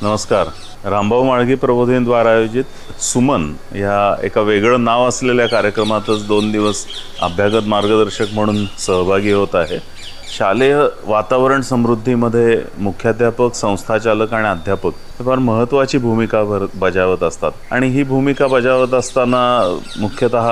नमस्कार. रामभाऊ म्हाळगी प्रबोधिनीद्वारा आयोजित सुमन ह्या एका वेगळं नाव असलेल्या कार्यक्रमातच 2 दिवस अभ्यागत मार्गदर्शक म्हणून सहभागी होत आहे. शालेय वातावरण समृद्धीमध्ये मुख्याध्यापक, संस्थाचालक आणि अध्यापक हे फार महत्त्वाची भूमिका बजावत असतात आणि ही भूमिका बजावत असताना मुख्यतः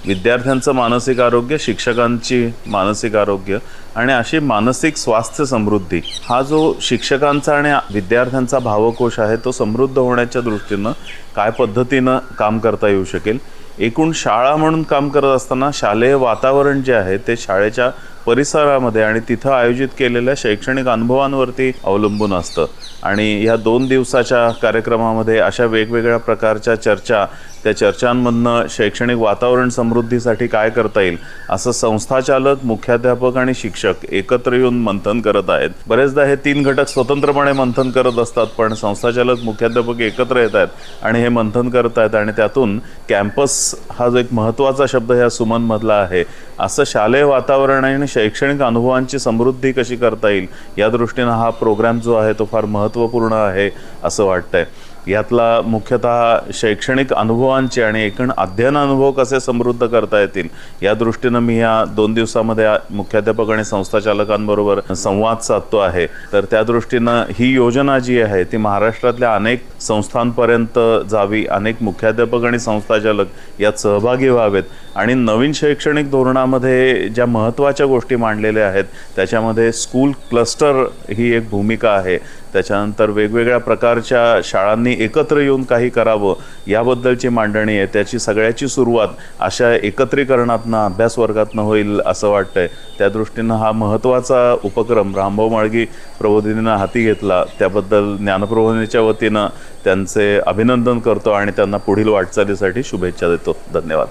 विद्यार्थ्यांचं मानसिक आरोग्य, शिक्षकांची मानसिक आरोग्य आणि अशी मानसिक स्वास्थ्य समृद्धी हा जो शिक्षकांचा आणि विद्यार्थ्यांचा भावकोश आहे तो समृद्ध होण्याच्या दृष्टीनं काय पद्धतीनं काम करता येऊ शकेल. एकूण शाळा म्हणून काम करत असताना शालेय वातावरण जे आहे ते शाळेच्या परिसरामध्ये आणि तिथं आयोजित केलेल्या शैक्षणिक अनुभवांवरती अवलंबून असतं आणि ह्या 2 दिवसाच्या कार्यक्रमामध्ये अशा वेगवेगळ्या प्रकारच्या चर्चा, त्या चर्चांमधनं शैक्षणिक वातावरण समृद्धीसाठी काय करता येईल असं संस्थाचालक, मुख्याध्यापक आणि शिक्षक एकत्र येऊन मंथन करत आहेत. बरेचदा हे 3 घटक स्वतंत्रपणे मंथन करत असतात, पण संस्थाचालक, मुख्याध्यापक एकत्र येत आहेत आणि हे मंथन करत आहेत आणि त्यातून कॅम्पस हा जो एक महत्त्वाचा शब्द ह्या सुमनमधला आहे, असं शालेय वातावरण आणि शैक्षणिक अनुभवांची समृद्धी कशी करता येईल या दृष्टीनं हा प्रोग्राम जो आहे तो फार महत्त्वपूर्ण आहे असं वाटतंय. यातला मुख्यतः शैक्षणिक अनुभवांचे आणि एकूण अध्ययन अनुभव कसे समृद्ध करता येतील या दृष्टीनं मी या 2 दिवसामध्ये मुख्याध्यापक आणि संस्थाचालकांबरोबर संवाद साधतो आहे. तर त्या दृष्टीनं ही योजना जी आहे ती महाराष्ट्रातल्या अनेक संस्थांपर्यंत जावी, अनेक मुख्याध्यापक आणि संस्थाचालक यात सहभागी व्हावेत आणि नवीन शैक्षणिक धोरणामध्ये ज्या महत्त्वाच्या गोष्टी मांडलेल्या आहेत त्याच्यामध्ये स्कूल क्लस्टर ही एक भूमिका आहे. त्याच्यानंतर वेगवेगळ्या प्रकारच्या शाळांनी एकत्र येऊन काही करावं याबद्दलची मांडणी आहे. त्याची सगळ्याची सुरुवात अशा एकत्रीकरणातनं, अभ्यास वर्गातनं होईल असं वाटतंय. त्या दृष्टीनं हा महत्त्वाचा उपक्रम रामभाऊ म्हाळगी प्रबोधिनीनं हाती घेतला त्याबद्दल ज्ञानप्रबोधिनीच्या वतीनं त्यांचे अभिनंदन करतो आणि त्यांना पुढील वाटचालीसाठी शुभेच्छा देतो. धन्यवाद.